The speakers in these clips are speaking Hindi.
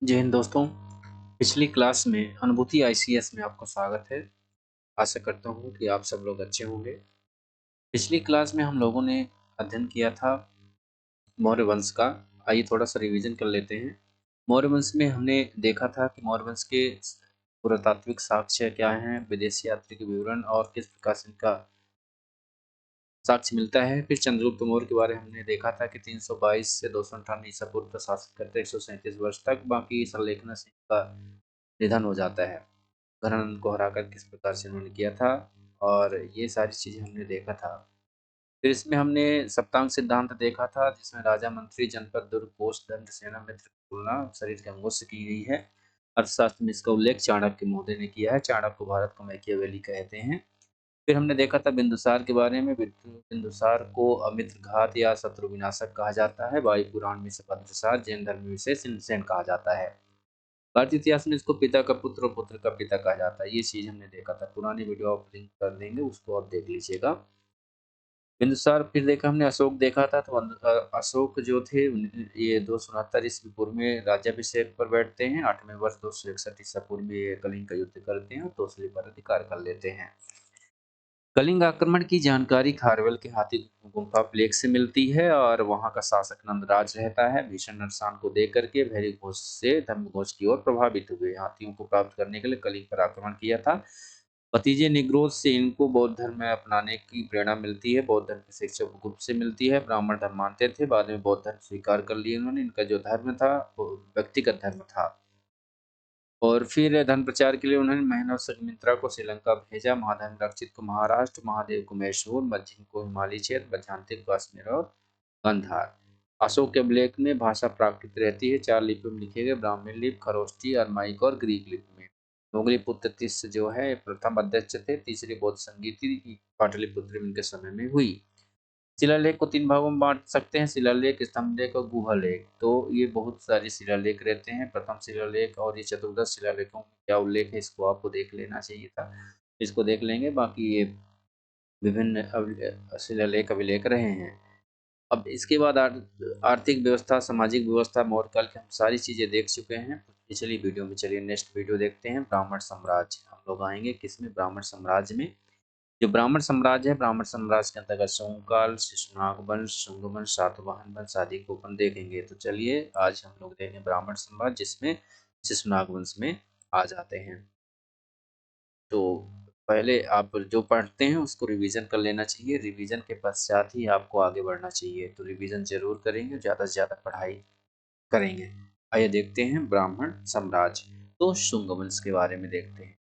जय हिंद दोस्तों। पिछली क्लास में अनुभूति आईसीएस में आपका स्वागत है। आशा करता हूँ कि आप सब लोग अच्छे होंगे। पिछली क्लास में हम लोगों ने अध्ययन किया था मौर्य वंश का। आइए थोड़ा सा रिवीजन कर लेते हैं। मौर्य वंश में हमने देखा था कि मौर्य वंश के पुरातात्विक साक्ष्य क्या हैं, विदेशी यात्री के विवरण और किस प्रकार से इनका साक्ष्य मिलता है। फिर चंद्रगुप्त मौर्य के बारे में हमने देखा था कि 322 से 258 ईसा पूर्व तक शासन करते 137 वर्ष तक, बाकी संलेखन से इनका निधन हो जाता है। घरानंद को हराकर किस प्रकार से उन्होंने किया था, और ये सारी चीज़ें हमने देखा था। फिर इसमें हमने सप्तांग सिद्धांत देखा था, जिसमें राजा, मंत्री, जनपद, दुर्ग, कोष, दंड, सेना, मित्र की तुलना शरीर के अंगों से की गई है। अर्थशास्त्र में इसका उल्लेख चाणक्य महोदय ने किया है। चाणक्य को भारत का मैकियावेली कहते हैं। फिर हमने देखा था बिंदुसार के बारे में। बिंदुसार को अमित्र घात या शत्रु विनाशक कहा जाता है। वायु पुराण में इसे भद्रसार, जैन धर्म में इसे शिनसेन कहा जाता है। भारतीय इतिहास में इसको पिता का पुत्र और पुत्र का पिता कहा जाता है। ये चीज हमने देखा था। पुरानी वीडियो आप लिंक कर देंगे, उसको आप देख लीजिएगा। बिंदुसार। फिर देखा हमने अशोक देखा था। तो अशोक जो थे ये 269 ईस्वी पूर्व में राज्याभिषेक पर बैठते हैं। 8वें वर्ष 261 ईसा पूर्व में ये कलिंग का युद्ध करते हैं और तोसली पर अधिकार कर लेते हैं। कलिंग आक्रमण की जानकारी खारवेल के हाथी गुफा प्लेग से मिलती है, और वहां का शासक नंदराज रहता है। भीषण नुकसान को देख करके भैरी घोष से धर्मघोष की ओर प्रभावित हुए। हाथियों को प्राप्त करने के लिए कलिंग पर आक्रमण किया था। भतीजे निग्रोध से इनको बौद्ध धर्म में अपनाने की प्रेरणा मिलती है। बौद्ध धर्म की शिक्षा गुप्त से मिलती है। ब्राह्मण धर्म मानते थे, बाद में बौद्ध धर्म स्वीकार कर लिए इन्होंने। इनका जो धर्म था वो व्यक्तिगत धर्म था। और फिर धन प्रचार के लिए उन्होंने महेंद्र संघमित्रा को श्रीलंका भेजा, महाधन रक्षित को महाराष्ट्र, महादेव को मैसूर, मध्यम को हिमालय क्षेत्र, मध्यांतिक को अजमेर और गांधार। अशोक के अभिलेख में भाषा प्राकृत रहती है। 4 लिपियों में लिखे गए, ब्राह्मण लिपि, खरोष्ठी, अरमाइक और ग्रीक लिपि में। मुगली पुत्र तिस जो है प्रथम अध्यक्ष थे। तीसरी बौद्ध संगीति पाटलिपुत्र में इनके समय में हुई। शिलालेख को 3 भागों में बांट सकते हैं, शिलालेख, स्तंभलेख और गुहालेख। तो ये बहुत सारे शिलालेख रहते हैं। प्रथम शिलालेख और ये चतुर्दश शिलालेखों में क्या उल्लेख है, इसको आपको देख लेना चाहिए था। इसको देख लेंगे। बाकी ये विभिन्न शिलालेख अभिलेख रहे हैं। अब इसके बाद आर्थिक व्यवस्था, सामाजिक व्यवस्था, मौर्य काल की हम सारी चीजें देख चुके हैं पिछली वीडियो में। चलिए नेक्स्ट वीडियो देखते हैं। ब्राह्मण साम्राज्य। हम लोग आएंगे किसमें? ब्राह्मण साम्राज्य में। जो ब्राह्मण साम्राज्य है, ब्राह्मण साम्राज्य के अंतर्गत सोमकाल, शिशुनाग वंश, शुंग वंश, सातवाहन वंश आदि को अपन देखेंगे। तो चलिए आज हम लोग देखेंगे ब्राह्मण साम्राज्य, जिसमें शिशुनाग वंश में आ जाते हैं। तो पहले आप जो पढ़ते हैं उसको रिवीजन कर लेना चाहिए। रिवीजन के पश्चात ही आपको आगे बढ़ना चाहिए। तो रिवीजन जरूर करेंगे, ज़्यादा से ज़्यादा पढ़ाई करेंगे। आइए देखते हैं ब्राह्मण साम्राज्य। तो शुंग वंश के बारे में देखते हैं।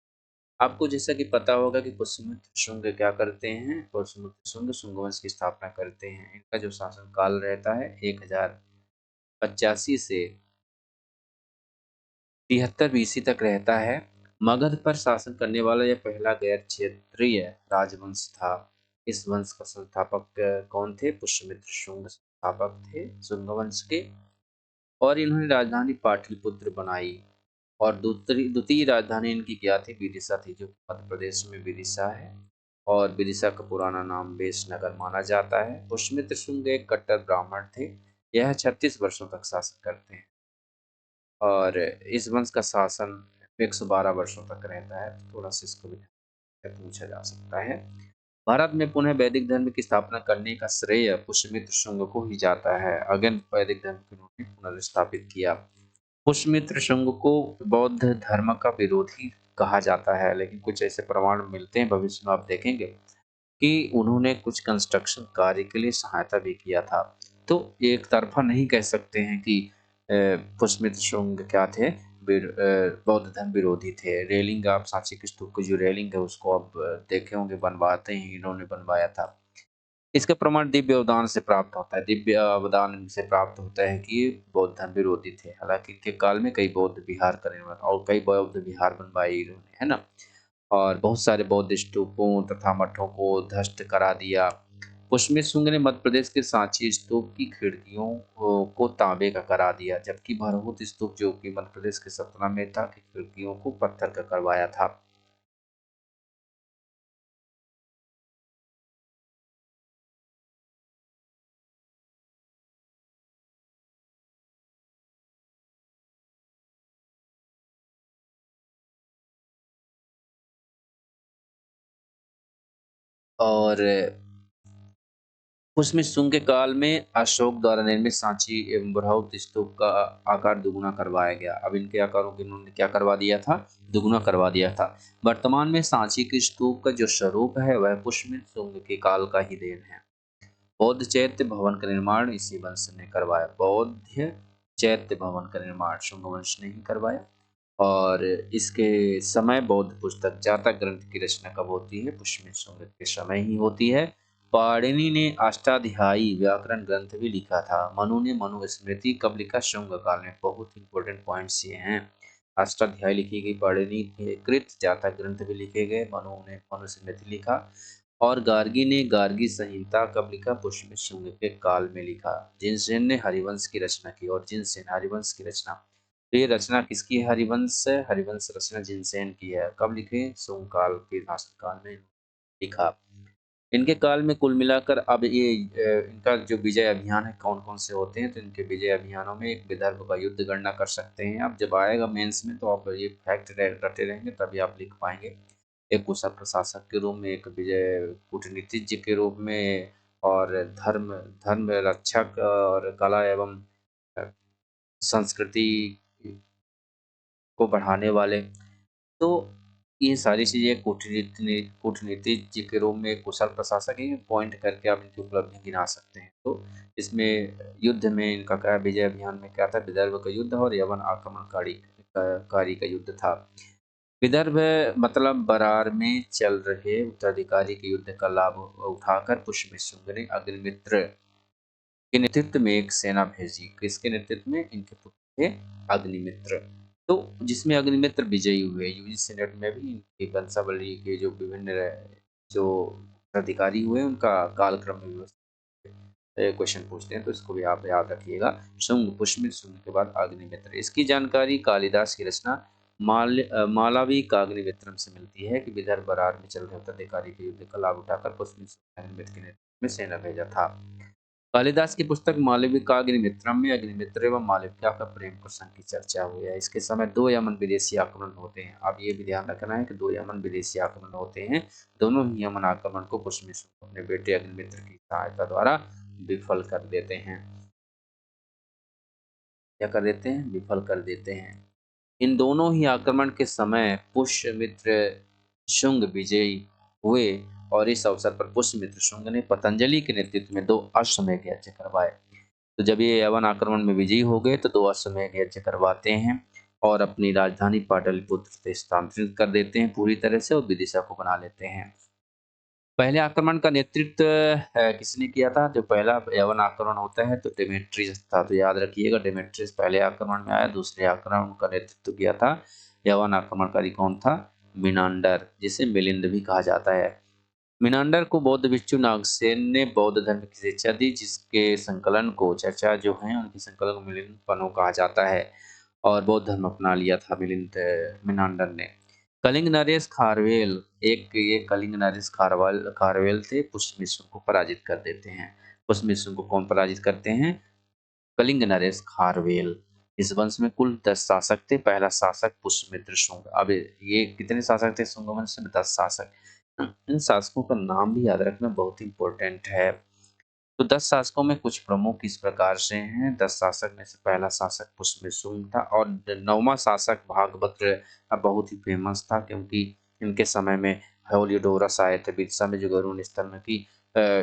आपको जैसा कि पता होगा कि पुष्यमित्र शुंग क्या करते हैं। पुष्यमित्र शुंग शुंग वंश की स्थापना करते हैं। इनका जो शासन काल रहता है 1085 से 73 बीसी तक रहता है। मगध पर शासन करने वाला यह पहला गैर क्षेत्रीय राजवंश था। इस वंश का संस्थापक कौन थे? पुष्यमित्र शुंग संस्थापक थे शुंग वंश के। और इन्होंने राजधानी पाटलिपुत्र बनाई। और दूसरी द्वितीय राजधानी इनकी क्या थी? विदिशा थी, जो मध्य प्रदेश में विदिशा है। और विदिशा का पुराना नाम बेसनगर माना जाता है। पुष्यमित्र शुंग एक कट्टर ब्राह्मण थे। यह 36 वर्षों तक शासन करते हैं। और इस वंश का शासन 112 वर्षों तक रहता है। तो थोड़ा सा इसको भी पूछा जा सकता है। भारत में पुनः वैदिक धर्म की स्थापना करने का श्रेय पुष्यमित्र शुंग को ही जाता है। अगेन वैदिक धर्म को उन्होंने पुनर्स्थापित किया। पुष्यमित्र शुंग को बौद्ध धर्म का विरोधी कहा जाता है, लेकिन कुछ ऐसे प्रमाण मिलते हैं, भविष्य में आप देखेंगे कि उन्होंने कुछ कंस्ट्रक्शन कार्य के लिए सहायता भी किया था। तो एक तरफा नहीं कह सकते हैं कि पुष्यमित्र शुंग क्या थे? बौद्ध धर्म विरोधी थे। रेलिंग, आप सांची के स्तूप की जो रेलिंग है उसको आप देखे होंगे, बनवाते ही इन्होंने बनवाया था। इसका प्रमाण दिव्य अवदान से प्राप्त होता है। दिव्य अवदान से प्राप्त होता है कि ये बौद्ध धर्म विरोधी थे। हालांकि इनके काल में कई बौद्ध विहार करे और कई बौद्ध विहार बनवाए इन्होंने, है ना। और बहुत सारे बौद्ध स्तूपों तथा मठों को ध्वस्त करा दिया। पुष्यमित्र शुंग ने मध्य प्रदेश के सांची स्तूप की खिड़कियों को तांबे का करा दिया, जबकि भरहुत स्तूप जो कि मध्य प्रदेश के सतना में था, की खिड़कियों को पत्थर का करवाया था। और उसमें शुंग के काल में अशोक द्वारा निर्मित सांची एवं बृहद स्तूप का आकार दुगुना करवाया गया। अब इनके आकारों की इन्होंने क्या करवा दिया था, दुगुना करवा दिया था। वर्तमान में सांची के स्तूप का जो स्वरूप है वह पुष्यमित्र शुंग के काल का ही देन है। बौद्ध चैत्य भवन का निर्माण इसी वंश ने करवाया। बौद्ध चैत्य भवन का निर्माण शुंग वंश ने ही करवाया। और इसके समय बौद्ध पुस्तक जातक ग्रंथ की रचना कब होती है, पुष्यमित्र शुंग के समय ही होती है। पाणिनि ने अष्टाध्यायी व्याकरण ग्रंथ भी लिखा था। मनु ने मनुस्मृति कब लिखा, शुंग काल में। बहुत इंपॉर्टेंट पॉइंट्स ये हैं। अष्टाध्यायी लिखी गई, पाणिनि के कृत जातक ग्रंथ भी लिखे गए, मनु ने मनुस्मृति लिखा। और गार्गी ने गार्गी संहिता कब लिखा, पुष्यमित्र शुंग के काल में लिखा। जिनसेन ने हरिवंश की रचना की, और जिनसेन हरिवंश की रचना, तो ये रचना किसकी है, हरिवंश है। हरिवंश रचना जिनसेन की है। कब लिखे, शुंग काल के शासन काल में लिखा। इनके काल में कुल मिलाकर अब ये इनका जो विजय अभियान है कौन कौन से होते हैं, तो इनके विजय अभियानों में एक विदर्भ का युद्ध गणना कर सकते हैं। अब जब आएगा मेंस में तो आप ये फैक्ट रटे रहेंगे तभी आप लिख पाएंगे। एक कुशल प्रशासक के रूप में, एक विजय कूटनीतिज्ञ के रूप में, और धर्म धर्म रक्षक और कला एवं अ, संस्कृति को बढ़ाने वाले। तो ये सारी चीज़ें कूटनीतिज्ञ के रूप में कुशल प्रशासक ही पॉइंट करके आप इनकी उपलब्धि गिना सकते हैं। तो इसमें युद्ध में इनका क्या, विजय अभियान में क्या था, विदर्भ का युद्ध और यवन आक्रमणकारी कारी का युद्ध था। विदर्भ मतलब बरार में चल रहे उत्तराधिकारी के युद्ध का लाभ उठाकर पुष्यमित्र शुंग ने अग्निमित्र के नेतृत्व में एक सेना भेजी। किसके नेतृत्व में, इनके पुत्र थे अग्निमित्र। तो जिसमें अग्निमित्र विजयी हुए। यूजी सीनेट में भी इनकी वंशावली के जो विभिन्न जो अधिकारी हुए उनका कालक्रम में व्यवस्थित क्वेश्चन पूछते हैं, तो इसको भी आप याद रखिएगा। शुंग, पुष्यमित्र शुंग के बाद अग्निमित्र। इसकी जानकारी कालिदास की रचना मालवी का अग्निमित्रम से मिलती है कि विदर्भ बरार में चल रहे उत्तराधिकारी के युद्ध का लाभ उठाकर पुष्यमित्र शुंग ने अग्निमित्र के नेतृत्व में सेना भेजा था। कालिदास की पुस्तक मालविकाग्निमित्रम में अग्निमित्र एवं मालविका का प्रेम प्रसंग की चर्चा हुई है। इसके समय दो यमन विदेशी आक्रमण होते हैं। अब ये भी ध्यान रखना है कि दो यमन विदेशी आक्रमण होते हैं। दोनों ही यमन आक्रमण को पुष्यमित्र अपने बेटे अग्निमित्र की सहायता द्वारा विफल कर देते हैं। क्या कर देते हैं, विफल कर देते हैं। इन दोनों ही आक्रमण के समय पुष्यमित्र शुंग विजयी हुए, और इस अवसर पर पुष्यमित्र शुंग ने पतंजलि के नेतृत्व में दो अश्वमेध यज्ञ करवाए। तो जब ये यवन आक्रमण में विजयी हो गए तो दो अश्वमेध यज्ञ करवाते हैं और अपनी राजधानी पाटलिपुत्र से स्थानांतरित कर देते हैं पूरी तरह से, और विदिशा को बना लेते हैं। पहले आक्रमण का नेतृत्व किसने किया था, जो पहला यवन आक्रमण होता है तो डेमेट्रियस था। तो याद रखिएगा, डेमेट्रियस पहले आक्रमण में आया। दूसरे आक्रमण का नेतृत्व किया था, यवन आक्रमणकारी कौन था, मिनांडर, जिसे मिलिंद भी कहा जाता है। मिनांडर को बौद्ध भिक्षु नागसेन ने बौद्ध धर्म की शिक्षा दी, जिसके संकलन को, चर्चा जो है उनके संकलन को मिलिंद पनो कहा जाता है। और बौद्ध धर्म अपना लिया था मिलिंद मिनांडर ने। कलिंग नरेश खारवेल, एक ये कलिंग नरेश खारवेल थे, पुष्यमित्र को पराजित कर देते हैं। पुष्यमित्र को कौन पराजित करते हैं, कलिंग नरेश खारवेल। इस वंश में कुल 10 शासक थे। पहला शासक पुष्यमित्र शुंग। अब ये कितने शासक थे शुंग वंश में, 10 शासक। इन शासकों का नाम भी याद रखना बहुत इंपॉर्टेंट है। तो 10 शासकों में कुछ प्रमुख इस प्रकार से हैं। 10 शासक में से पहला शासक पुष्यमित्र शुंग था, और 9वां शासक भागभद्र बहुत ही फेमस था, क्योंकि इनके समय में हेलियोडोरस आए थे बिरसा में, जो गरुड़ स्तंभ की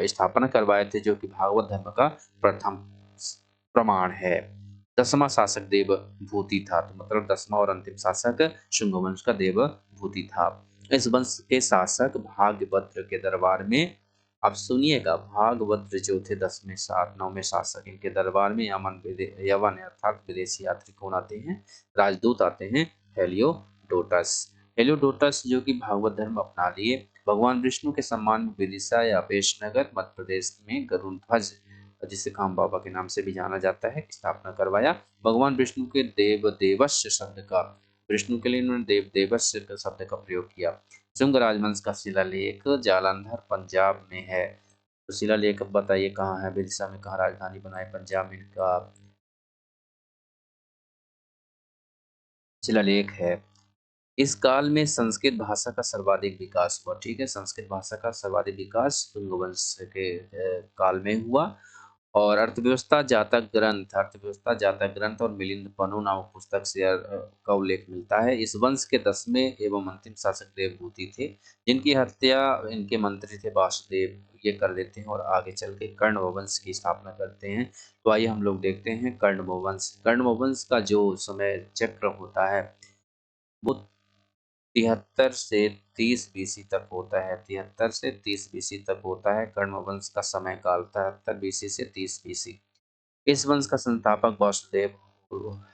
स्थापना करवाए थे, जो कि भागवत धर्म का प्रथम प्रमाण है। 10वां शासक देवभूति था। तो मतलब 10वां और अंतिम शासक शुंग वंश का देवभूति था। इस वंश के शासक भागभद्र के दरबार में, अब सुनिएगा, भागभद्र जो थे 10वें 9वें शासक, इनके दरबार में यवन अर्थात विदेशी यात्री कौन आते हैं, राजदूत आते हैं, हेलियोडोटस। हेलियोडोटस जो कि भागवत धर्म अपना लिए, भगवान विष्णु के सम्मान में विदिशा या पेशनगर मध्य प्रदेश में गरुड़ ध्वज, जिसे काम बाबा के नाम से भी जाना जाता है, स्थापना करवाया। भगवान विष्णु के देव देवस्य शब्द का, विष्णु के लिए इन्होंने देव देवस्य शब्द का प्रयोग किया। शुंग राजवंश का शिलालेख जालंधर पंजाब में है। तो शिलालेख अब बताइए कहाँ है, विदिशा में कहाँ राजधानी बनाए पंजाब में इनका शिलालेख है। इस काल में संस्कृत भाषा का सर्वाधिक विकास हुआ। ठीक है, संस्कृत भाषा का सर्वाधिक विकास शुंग वंश के काल में हुआ। और अर्थव्यवस्था जातक ग्रंथ और मिलिंद पन्नु नामक पुस्तक से का उल्लेख मिलता है। इस वंश के 10वें एवं अंतिम शासक देवभूति थे, जिनकी हत्या इनके मंत्री थे वासुदेव ये कर देते हैं और आगे चल के कर्ण वंश की स्थापना करते हैं। तो आइए हम लोग देखते हैं कर्ण वंश। कर्ण वंश का जो समय चक्र होता है वो 73 से 30 बीसी तक होता है। 73 से 30 बीसी तक होता है कर्ण वंश का समय काल, 73 बीसी से 30 बीसी। इस वंश का संस्थापक वासुदेव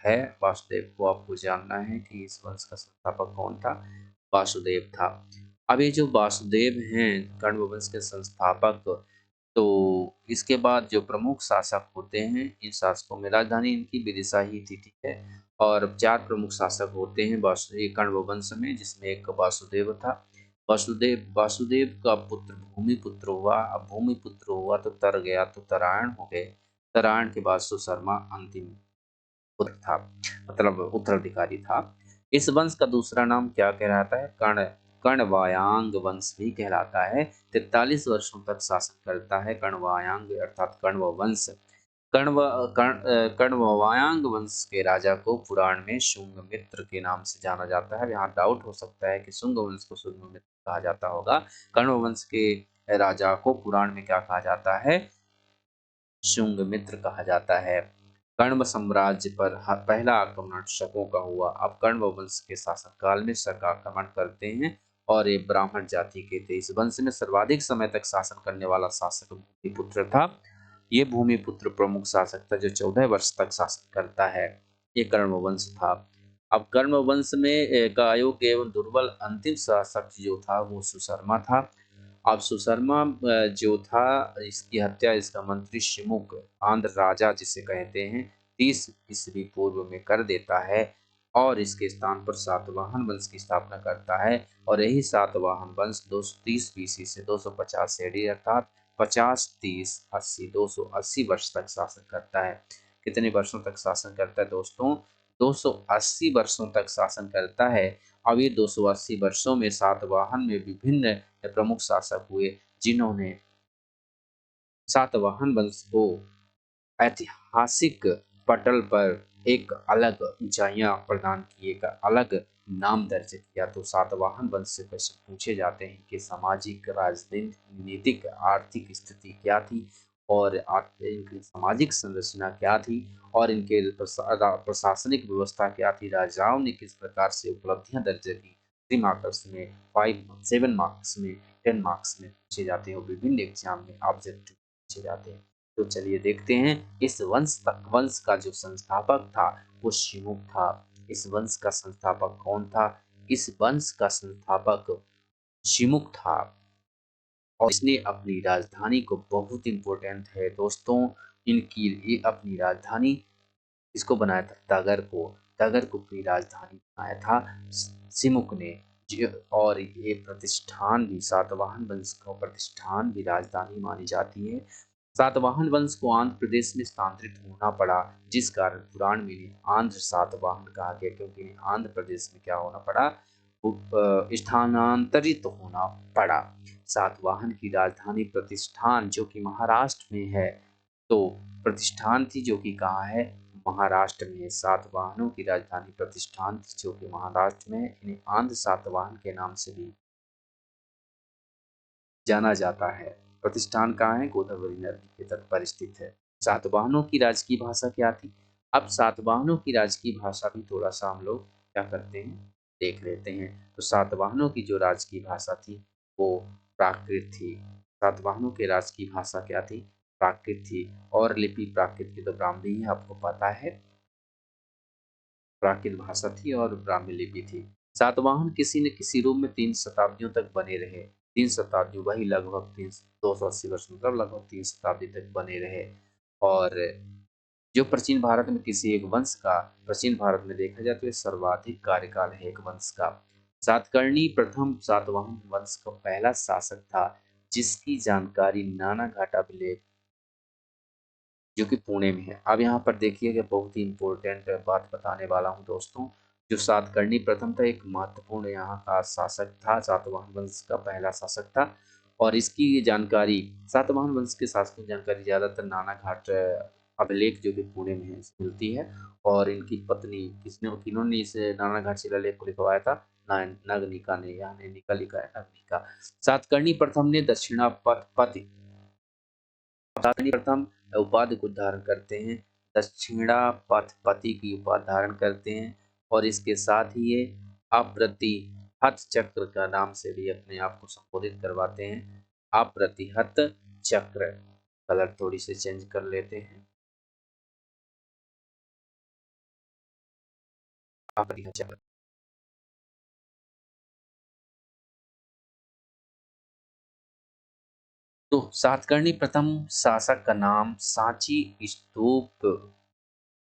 है। वासुदेव को आपको जानना है कि इस वंश का संस्थापक कौन था। वासुदेव था। अब ये जो वासुदेव हैं कर्ण वंश के संस्थापक, तो इसके बाद जो प्रमुख शासक होते हैं, इन शासकों में राजधानी इनकी विदिशा ही थी। ठीक है, और 4 प्रमुख शासक होते हैं कण्व वंश में, जिसमें एक वासुदेव था। वासुदेव का पुत्र भूमिपुत्र हुआ। अब भूमिपुत्र हुआ तो तर गया तो तरायण हो गए। तरायण के बाद सुशर्मा अंतिम पुत्र था, मतलब उत्तराधिकारी था। इस वंश का दूसरा नाम क्या कहलाता है? कर्णवायांग वंश भी कहलाता है। 43 वर्षों तक शासन करता है कर्णवायांग अर्थात कण्व वंश। कर्णवायांग वंश के राजा को पुराण में शुंगमित्र के नाम से जाना जाता है। यहाँ डाउट हो सकता है कि शुंग वंश को शुंगमित्र कहा जाता होगा। कण्व वंश के राजा को पुराण में क्या कहा जाता है? शुंगमित्र कहा जाता है। कण्व साम्राज्य पर पहला आक्रमण शकों का हुआ। अब कण्व वंश के शासनकाल में शक आक्रमण करते हैं और ये ब्राह्मण जाति के थे। इस वंश में सर्वाधिक समय तक शासन करने वाला शासक भूमिपुत्र था। ये भूमिपुत्र प्रमुख शासक था जो 14 वर्ष तक शासन करता है। ये कर्ण वंश था। अब कर्ण वंश में का अयोग्य एवं दुर्बल अंतिम शासक जो था वो सुशर्मा था। अब सुशर्मा जो था इसकी हत्या इसका मंत्री शिमुक आंध्र राजा जिसे कहते हैं 30 ईस्वी पूर्व में कर देता है और इसके स्थान पर सातवाहन वंश की स्थापना करता है। और यही सातवाहन वंश 230 बीसी से 250 एडी अर्थात 50 30 80 280 वर्ष तक शासन करता है। कितने वर्षों तक शासन करता है दोस्तों? 280 वर्षों तक शासन करता है। अब ये 280 वर्षों में सातवाहन में विभिन्न प्रमुख शासक हुए, जिन्होंने सातवाहन वंश को ऐतिहासिक पटल पर एक अलग ऊंचाइयां प्रदान की, एक अलग नाम दर्ज किया। तो सातवाहन वंश से प्रश्न पूछे जाते हैं कि सामाजिक, राजनीतिक, आर्थिक स्थिति क्या थी और इनकी सामाजिक संरचना क्या थी और इनके प्रशासनिक व्यवस्था क्या थी, राजाओं ने किस प्रकार से उपलब्धियां दर्ज की। 3 मार्क्स में, 7 मार्क्स में, 10 मार्क्स में पूछे जाते हैं और विभिन्न एग्जाम में ऑब्जेक्टिव पूछे जाते हैं। तो चलिए देखते हैं इस वंश का जो संस्थापक था वो शिमुक था। इस वंश का संस्थापक कौन था? इस वंश का संस्थापक शिमुक था और इसने अपनी राजधानी को, बहुत इंपॉर्टेंट है दोस्तों, इनकी अपनी राजधानी इसको बनाया था तगर को। तगर को अपनी राजधानी बनाया था शिमुक ने। और ये प्रतिष्ठान भी सातवाहन वंश का प्रतिष्ठान भी राजधानी मानी जाती है। सातवाहन वंश को आंध्र प्रदेश में स्थानांतरित होना पड़ा, जिस कारण पुराण में इन्हें आंध्र सातवाहन कहा गया, क्योंकि इन्हें आंध्र प्रदेश में क्या होना पड़ा? स्थानांतरित होना पड़ा। सातवाहन की राजधानी प्रतिष्ठान जो कि महाराष्ट्र में है, तो प्रतिष्ठान थी जो कि कहाँ है? महाराष्ट्र में। सातवाहनों की राजधानी प्रतिष्ठान थी जो कि महाराष्ट्र में है। इन्हें आंध्र सातवाहन के नाम से भी जाना जाता है। प्रतिष्ठान कहाँ है? गोदावरी नदी के तट पर स्थित है। सातवाहनों की राजकीय भाषा क्या थी? अब सातवाहनों की राजकीय भाषा भी थोड़ा सा हम लोग क्या करते हैं, देख लेते हैं। तो सातवाहनों की जो राजकीय भाषा थी वो प्राकृत थी। सातवाहनों की राजकीय भाषा क्या थी? प्राकृत थी। और लिपि प्राकृत की तो ब्राह्मी ही आपको पता है, प्राकृत भाषा थी और ब्राह्मी लिपि थी। सातवाहन किसी न किसी रूप में 3 शताब्दियों तक बने रहे। 3 शताब्दी वही लगभग 280 वर्ष, मतलब लगभग 3 शताब्दी तक बने रहे। और जो प्राचीन भारत में किसी एक वंश का, प्राचीन भारत में देखा जाए तो ये सर्वाधिक कार्यकाल है एक वंश का। सातकर्णी प्रथम सातवाहन वंश का पहला शासक था, जिसकी जानकारी नाना घाटा अभिलेख जो कि पुणे में है। अब यहाँ पर देखिए कि बहुत ही इंपॉर्टेंट बात बताने वाला हूँ दोस्तों। जो सातकर्णी प्रथम था, एक महत्वपूर्ण यहाँ का शासक था, सातवाहन वंश का पहला शासक था। और इसकी जानकारी, सातवाहन वंश के शासकों की जानकारी ज़्यादातर नानाघाट अभिलेख जो कि पुणे में है मिलती है। और इनकी पत्नी किन्होंने इस नानाघाट शिलालेख को लिखवाया था? नगनिका ने, या नैनिका लिखा है, नगनिका। सातकर्णी प्रथम ने दक्षिणापथ सातकर्णी प्रथम उपाधि को धारण करते हैं, दक्षिणापथपति की उपाधि धारण करते हैं। और इसके साथ ही ये अप्रतिहत चक्र का नाम से भी अपने आप को संबोधित करवाते हैं। अप्रतिहत चक्र, कलर थोड़ी सी चेंज कर लेते हैं। अप्रतिहत चक्र। तो सातकर्णी प्रथम शासक का नाम सांची स्तूप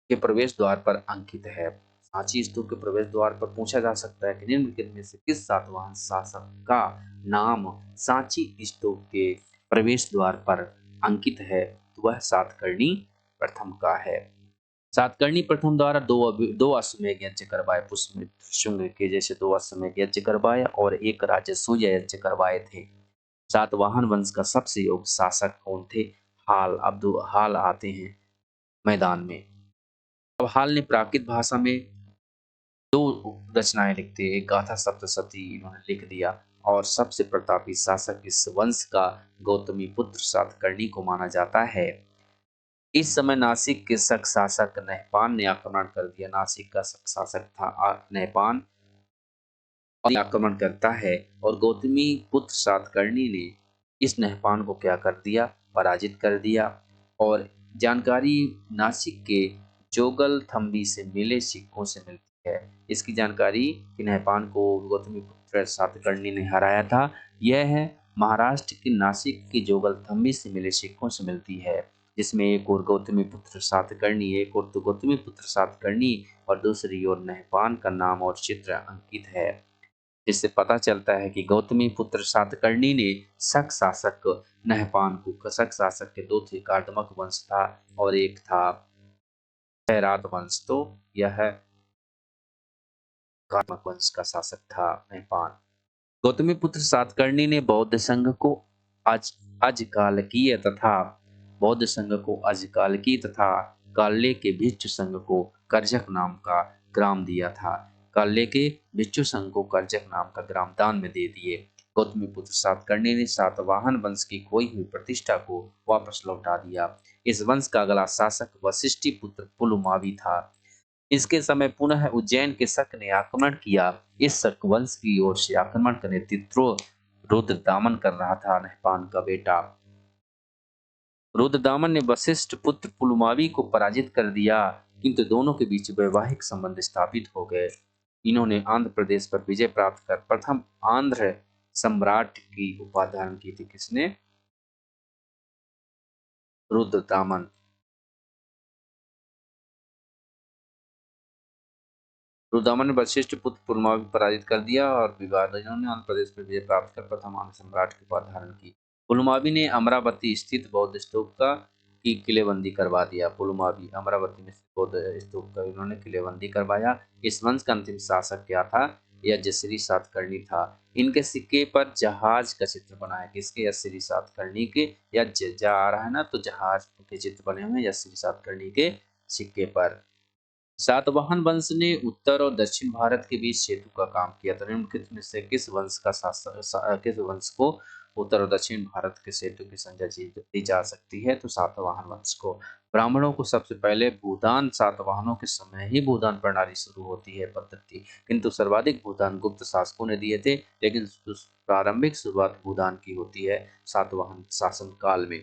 के प्रवेश द्वार पर अंकित है। सांची स्तूप के प्रवेश द्वार पर पूछा जा सकता है कि निम्नलिखित में से किस सातवाहन शासक का नाम सांची स्तूप के प्रवेश द्वार पर अंकित है? तो वह सातकर्णी प्रथम का है। सातकर्णी प्रथम द्वारा दो अश्वमेध यज्ञ करवाए, पुष्यमित्र शुंग के जैसे दो अश्वमेध यज्ञ करवाए और एक राजसूय यज्ञ करवाए थे। सातवाहन वंश का सबसे योग्य शासक कौन थे? हाल आते हैं मैदान में। अब हाल ने प्राकृत भाषा में दो रचनाएं लिखते हैं, एक गाथा सप्तशती इन्होंने लिख दिया। और सबसे प्रतापी शासक इस वंश का गौतमी पुत्र सातकर्णी को माना जाता है। इस समय नासिक के शक शासक नहपान ने आक्रमण कर दिया। नासिक का शक शासक था नहपान, और आक्रमण करता है। और गौतमी पुत्र सातकर्णी ने इस नहपान को क्या कर दिया? पराजित कर दिया। और जानकारी नासिक के जोगल थम्बी से मिले सिक्कों से मिलती है। इसकी जानकारी कि नहपान को गौतमी पुत्र सातकर्णी ने हराया था, यह है महाराष्ट्र के नासिक के जोगल थम्बी से मिले सिक्कों से मिलती है। जिसमें एक और गौतमी पुत्र सातकर्णी, एक और तो गौतमी पुत्र सातकर्णी और दूसरी ओर नहपान का नाम और चित्र अंकित है। जिससे पता चलता है कि गौतमी पुत्र सातकर्णी ने शक शासक नहपान को, शक शासक के दो थे, कार्दमक वंश था और एक था जयरात वंश। तो यह कार्दमक वंश का शासक था नहपान। गौतमी पुत्र सातकर्णी ने बौद्ध संघ को अज अजकालकीय तथा बौद्ध संघ को अजकालकी तथा काल्ले के भिक्षु संघ को कर्जक नाम का ग्राम दिया था। काल्ले के भिक्षु संघ को कर्जक नाम का ग्राम दान में दे दिए। गौतमी पुत्र सातकर्णी ने सातवाहन वंश की खोई हुई प्रतिष्ठा को वापस लौटा दिया। इस वंश का अगला शासक वशिष्ठी पुत्र पुलुमावी था। इसके समय पुनः उज्जैन के शक ने आक्रमण किया। इस शक वंश की ओर से आक्रमण का नेतृत्व रुद्रदामन कर रहा था, नहपान का बेटा। रुद्रदामन ने वशिष्ठ पुत्र पुलुमावी को पराजित कर दिया, किंतु दोनों के बीच वैवाहिक संबंध स्थापित हो गए। इन्होंने आंध्र प्रदेश पर विजय प्राप्त कर प्रथम आंध्र सम्राट की उपाधि धारण की थी। किसने? रुद्रदामन। रुद्रदामन ने वशिष्ठ पुत्र पुलुमावी को पराजित कर दिया और विवाद इन्होंने आंध्र प्रदेश पर विजय प्राप्त कर प्रथम आंध्र सम्राट की उपाधि धारण की। पुलुमावी ने अमरावती स्थित बौद्ध स्तूप का की किलेबंदी करवा दिया। पुलुमावी अमरावती में स्थित बौद्ध स्तूप का इन्होंने किलेबंदी करवाया। इस वंश का अंतिम शासक क्या था? यज्ञश्री सातकर्णी था। इनके सिक्के पर जहाज का चित्र बना है। किसके? यज्ञश्री सातकर्णी के। यज्ञ जा आ रहा है ना, तो जहाज के चित्र बने हुए हैं यज्ञश्री सातकर्णी के सिक्के पर। सातवाहन वंश ने उत्तर और दक्षिण भारत के बीच सेतु का काम किया। तो निम्नलिखित में से किस वंश का किस वंश को उत्तर और दक्षिण भारत के सेतु की संज्ञा दी जा सकती है? तो सातवाहन वंश को। ब्राह्मणों को सबसे पहले भूदान सातवाहनों के समय ही भूदान प्रणाली शुरू होती है पद्धति, किंतु सर्वाधिक भूदान गुप्त शासकों ने दिए थे। लेकिन प्रारंभिक शुरुआत भूदान की होती है सातवाहन शासन काल में।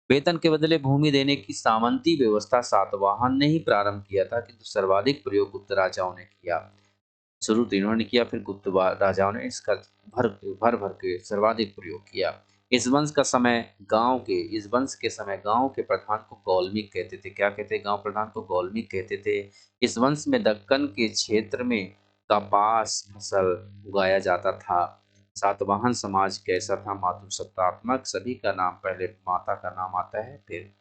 वेतन के बदले भूमि देने की सामंती व्यवस्था सातवाहन ने ही प्रारंभ किया था, किंतु सर्वाधिक प्रयोग गुप्त राजाओं ने किया। शुरू तो इन्होंने किया, फिर गुप्त राजाओं ने इसका भर भर भर के सर्वाधिक प्रयोग किया। इस वंश के समय गांव के प्रधान को गौलमिक कहते थे। क्या कहते? गांव प्रधान को गौलमिक कहते थे। इस वंश में दक्कन के क्षेत्र में कपास फसल उगाया जाता था। सातवाहन समाज कैसा था? मातृसत्तात्मक। सभी का नाम पहले माता का नाम आता है, फिर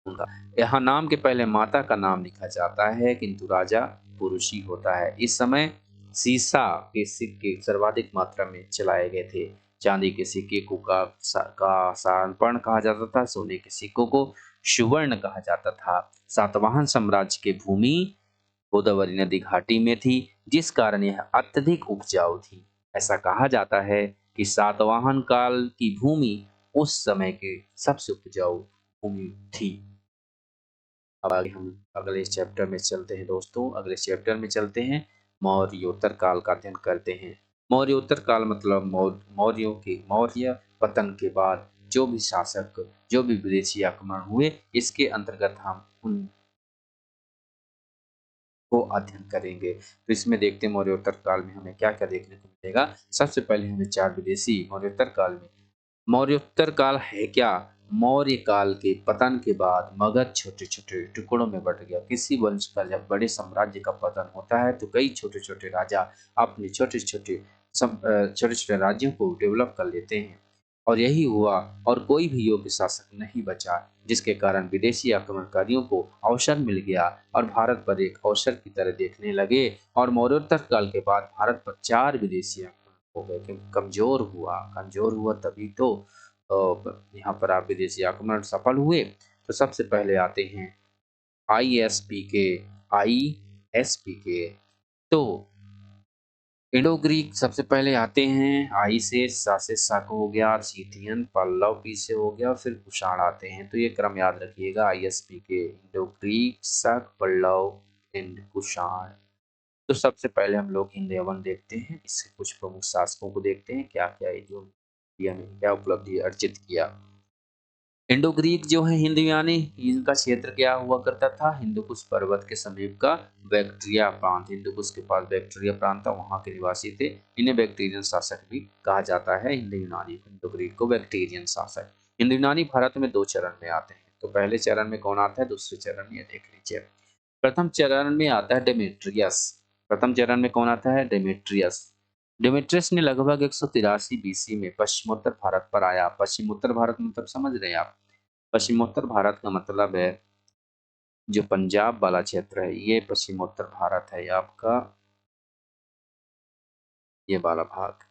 उनका। यहाँ नाम के पहले माता का नाम लिखा जाता है, किंतु राजा पुरुष ही होता है। इस समय सीसा के सिक्के सर्वाधिक मात्रा में चलाए गए थे। चांदी के सिक्के को का स्वर्ण कहा जाता था, सोने के सिक्कों को सुवर्ण कहा जाता था। सातवाहन साम्राज्य की भूमि गोदावरी नदी घाटी में थी, जिस कारण यह अत्यधिक उपजाऊ थी। ऐसा कहा जाता है कि सातवाहन काल की भूमि उस समय के सबसे उपजाऊ भूमि थी। अब आगे हम अगले चैप्टर में चलते हैं दोस्तों। अगले चैप्टर में चलते हैं, मौर्योत्तर काल का अध्ययन करते हैं। मौर्योत्तर काल मतलब मौर्य पतन के बाद जो भी शासक, जो भी विदेशी आक्रमण हुए, इसके अंतर्गत हम उन को अध्ययन करेंगे। तो इसमें देखते हैं मौर्योत्तर काल में हमें क्या क्या देखने को मिलेगा। सबसे पहले हमें चार विदेशी मौर्योत्तर काल में। मौर्योत्तर काल है क्या? मौर्य काल के पतन के बाद मगध छोटे छोटे टुकड़ों में बट गया। किसी वंश का जब बड़े साम्राज्य का पतन होता है तो कई छोटे छोटे राजा अपने छोटे छोटे राज्यों को डेवलप कर लेते हैं, और यही हुआ। और कोई भी योग्य शासक नहीं बचा, जिसके कारण विदेशी आक्रमणकारियों को अवसर मिल गया और भारत पर एक अवसर की तरह देखने लगे। और मौर्योत्तर काल के बाद भारत पर चार विदेशी आक्रमण हो गए, क्योंकि कमजोर हुआ तभी तो यहाँ पर आप विदेशी आक्रमण सफल हुए। तो सबसे पहले आते हैं आई एस पी के। तो इंडो ग्रीक सबसे पहले आते हैं। आई से सा से शक हो गया, सीथियन पल्लव पी से हो गया, फिर कुषाण आते हैं। तो ये क्रम याद रखिएगा, ISP के, इंडो ग्रीक, शक, पल्लव एंड कुषाण। तो सबसे पहले हम लोग हिंद यवन देखते हैं। इससे कुछ प्रमुख शासकों को देखते हैं, क्या क्या जो इंडिया में क्या उपलब्धि अर्जित किया। इंडो ग्रीक जो है हिंद यूनानी, इनका क्षेत्र क्या हुआ करता था? हिंदुकुश पर्वत के समीप का बैक्ट्रिया प्रांत। हिंदुकुश के पास बैक्ट्रिया प्रांत था, वहां के निवासी थे। इन्हें बैक्टीरियन शासक भी कहा जाता है। हिंद यूनानी इंडो ग्रीक को बैक्टीरियन शासक। हिंद यूनानी भारत में दो चरण में आते हैं। तो पहले चरण में कौन आता है, दूसरे चरण में, देख लीजिए। प्रथम चरण में आता है डेमेट्रियस। प्रथम चरण में कौन आता है? डेमेट्रियस। डेमेट्रियस ने लगभग 183 BC में पश्चिमोत्तर भारत पर आया। पश्चिमोत्तर भारत मतलब समझ रहे हैं आप? पश्चिमोत्तर भारत का मतलब है जो पंजाब वाला क्षेत्र है, ये पश्चिमोत्तर भारत है आपका, ये वाला भाग।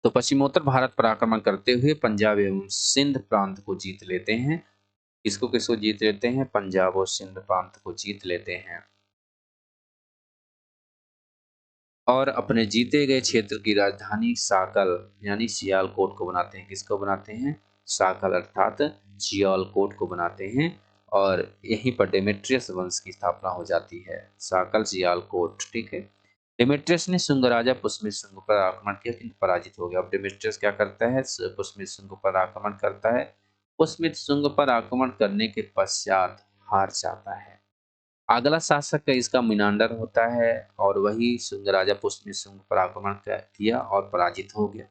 तो पश्चिमोत्तर भारत पर आक्रमण करते हुए पंजाब एवं सिंध प्रांत को जीत लेते हैं। किसको किसको जीत लेते हैं? पंजाब और सिंध प्रांत को जीत लेते हैं, और अपने जीते गए क्षेत्र की राजधानी साकल यानी सियालकोट को बनाते हैं। किसको बनाते हैं? साकल अर्थात सियालकोट को बनाते हैं, और यहीं पर डेमेट्रियस वंश की स्थापना हो जाती है। साकल सियालकोट, ठीक है। डेमेट्रियस ने शुंग राजा पुष्यमित्र शुंग पर आक्रमण किया, किंतु पराजित हो गया। अब डेमेट्रियस क्या करता है? पुष्यमित्र शुंग पर आक्रमण करता है। पुष्यमित्र शुंग पर आक्रमण करने के पश्चात हार जाता है। अगला शासक इसका मिनांडर होता है, और वही शुंग राजा पुष्यमित्र शुंग पर आक्रमण किया और पराजित हो गया।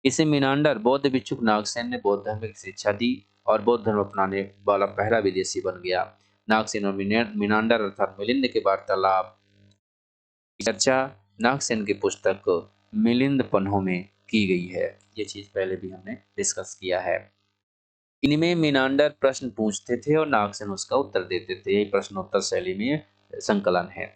इसे मिनांडर बौद्ध भिक्षुक नागसेन ने बौद्ध धर्म की शिक्षा दी और बौद्ध धर्म अपनाने वाला पहला विदेशी बन गया। नागसेन और मिनांडर अर्थात मिलिंद के वार्तालाप की चर्चा नागसेन की पुस्तक मिलिंद पन्हों में की गई है। ये चीज पहले भी हमने डिस्कस किया है। इनमें मीनांडर प्रश्न पूछते थे और नागसेन उसका उत्तर देते थे। यही प्रश्नोत्तर शैली में संकलन है।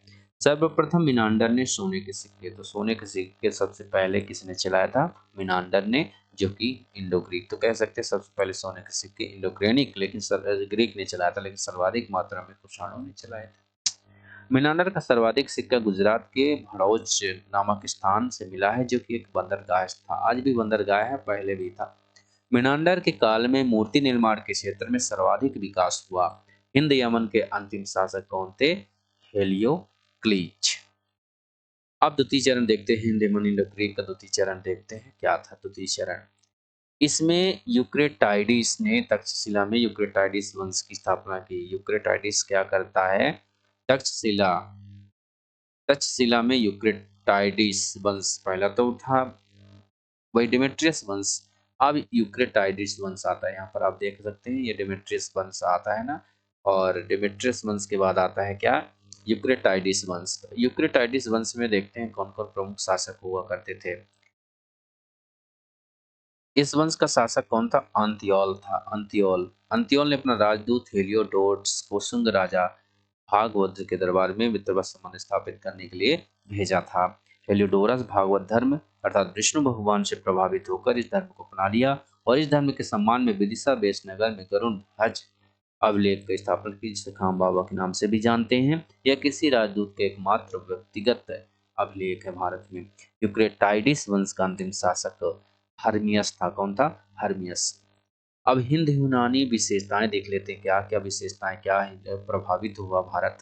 सर्वप्रथम मीनांडर ने सोने के सिक्के, तो सोने के सिक्के सबसे पहले किसने चलाया था? मीनांडर ने, जो कि इंडो ग्रीक, तो कह सकते हैं सबसे पहले सोने के सिक्के इंडो ग्रीक, लेकिन ग्रीक ने चलाया था, लेकिन सर्वाधिक मात्रा में कुषाणों ने चलाया था। मीनांडर का सर्वाधिक सिक्का गुजरात के भड़ौच नामक स्थान से मिला है, जो कि एक बंदरगाह था। आज भी बंदरगाह है, पहले भी था। मिनांडर के काल में मूर्ति निर्माण के क्षेत्र में सर्वाधिक विकास हुआ। हिंद यमन के अंतिम शासक कौन थे? हेलियोक्लीज। अब द्वितीय चरण देखते हैं। हिंद यमन इंडो ग्रीक का द्वितीय चरण देखते हैं, क्या था द्वितीय चरण। इसमें यूक्रेटाइडिस ने तक्षशिला में यूक्रेटाइडिस वंश की स्थापना की। यूक्रेटाइडिस क्या करता है? तक्षशिला तक्षशिला में यूक्रेटाइडिस वंश पहला तो था, वही डिमेट्रियस वंश। अब यूक्रेटाइडिस वंश आता है, यहाँ पर आप देख सकते हैं ये डिमेट्रियस वंश आता है ना, और डिमेट्रियस वंश के बाद आता है क्या? यूक्रेटाइडिस वंश। यूक्रेटाइडिस वंश में देखते हैं कौन कौन प्रमुख शासक हुआ करते थे। इस वंश का शासक कौन था? अंत्योल था। अंत्योल ने अपना राजदूत हेलियोडोरस को शुंग राजा भागवत के दरबार में विधिवत संबंध स्थापित करने के लिए भेजा था। हेलियोडोरस भागवत धर्म अर्थात विष्णु भगवान से प्रभावित होकर इस धर्म को अपना लिया और इस धर्म के सम्मान में विदिशा बेसनगर में गरुड़ ध्वज अभिलेख की स्थापना की, जिसे खाम बाबा के नाम से भी जानते हैं। यह किसी राजदूत के एकमात्र व्यक्तिगत अभिलेख है भारत में। यूक्रेटाइडिस वंश का अंतिम शासक हर्मियस था। कौन था? हर्मियस। अब हिंद यूनानी विशेषताएं देख लेते हैं, क्या क्या विशेषताएं, क्या प्रभावित हुआ भारत,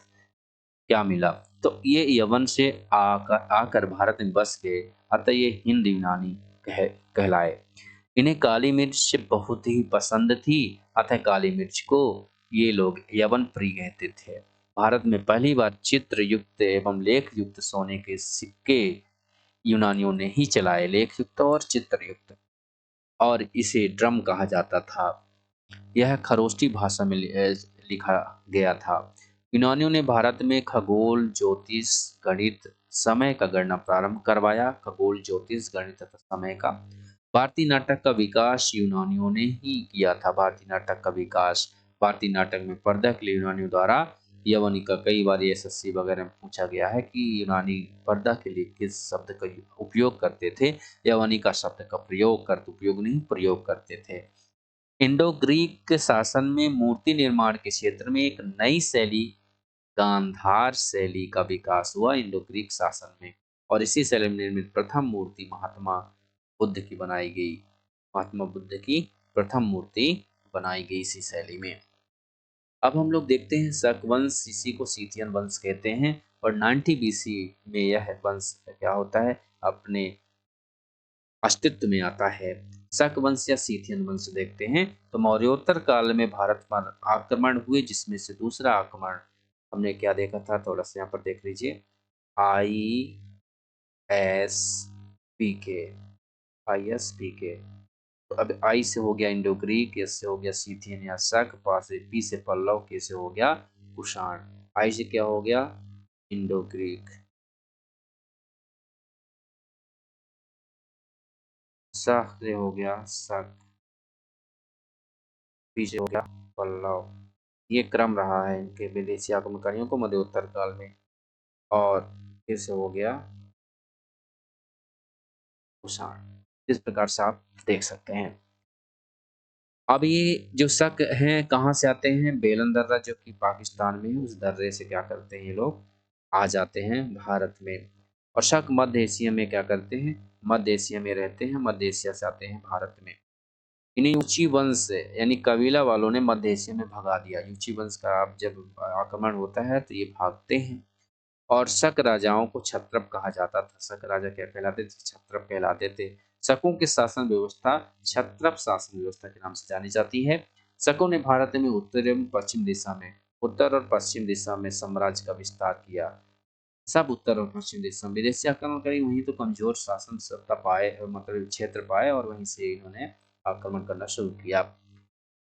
क्या मिला। तो ये यवन से आकर भारत में बस गए, अतः ये हिंद यूनानी कहलाए। इन्हें काली मिर्च बहुत ही पसंद थी, अतः काली मिर्च को ये लोग यवन प्रिय कहते थे। भारत में पहली बार चित्र युक्त एवं लेख युक्त सोने के सिक्के यूनानियों ने ही चलाए, लेख युक्त और चित्र युक्त, और इसे ड्रम कहा जाता था। यह खरोष्टी भाषा में लिखा गया था। यूनानियों ने भारत में खगोल, ज्योतिष, गणित, समय का गणना प्रारंभ करवाया। खगोल, ज्योतिष, गणित तथा समय का। भारतीय नाटक का विकास यूनानियों ने ही किया था। भारतीय नाटक का विकास, भारतीय नाटक में पर्दा के लिए यूनानियों द्वारा यवनी का कई बार एसएससी वगैरह में पूछा गया है कि यूनानी पर्दा के लिए किस शब्द का उपयोग करते थे। यवनी का शब्द का उपयोग नहीं, प्रयोग करते थे। इंडो ग्रीक शासन में मूर्ति निर्माण के क्षेत्र में एक नई शैली, गांधार शैली का विकास हुआ इंडो ग्रीक शासन में, और इसी शैली में निर्मित प्रथम मूर्ति महात्मा बुद्ध की बनाई गई। महात्मा बुद्ध की प्रथम मूर्ति बनाई गई इसी शैली में। अब हम लोग देखते हैं शक वंश, इसी को सीथियन वंश कहते हैं, और 90 बीसी में यह वंश क्या होता है, अपने अस्तित्व में आता है। शक वंश या सीथियन वंश देखते हैं। तो मौर्योत्तर काल में भारत पर आक्रमण हुए, जिसमें से दूसरा आक्रमण हमने क्या देखा था, थोड़ा सा यहाँ पर देख लीजिए। ISPK, ISPK। तो अब आई से हो गया इंडो ग्रीक, एस से हो गया सीथियन या शक, पा से पी से पल्लव, के से हो गया कुषाण, आई से क्या हो गया, इंडो ग्रीक, शक से हो गया शक, पी से हो गया पल्लव। ये क्रम रहा है इनके विदेशी आक्रमणकारियों को मध्योत्तर काल में, और फिर से हो गया कुषाण। इस प्रकार से आप देख सकते हैं। अब ये जो शक हैं कहाँ से आते हैं, बेलन दर्रा जो कि पाकिस्तान में है, उस दर्रे से क्या करते हैं ये लोग, आ जाते हैं भारत में। और शक मध्य एशिया में क्या करते हैं, मध्य एशिया में रहते हैं, मध्य एशिया से आते हैं भारत में। इन्हें यूची वंश यानी कबीला वालों ने मध्य एशिया में भगा दिया। यूची वंश का आप जब आक्रमण होता है तो ये भागते हैं। और शक राजाओं को क्षत्रप कहा जाता था। शक राजा क्या कहलाते थे, क्षत्रप कहलाते थे। शकों की शासन व्यवस्था क्षत्रप शासन व्यवस्था के नाम से जानी जाती है। शकों ने भारत में उत्तर एवं पश्चिम दिशा में, उत्तर और पश्चिम दिशा में साम्राज्य का विस्तार किया। सब उत्तर और पश्चिम दिशा में विदेशी आक्रमण करी, वहीं तो कमजोर शासन सत्ता पाए, मतलब क्षेत्र पाए, और वहीं से इन्होंने आक्रमण करना शुरू किया।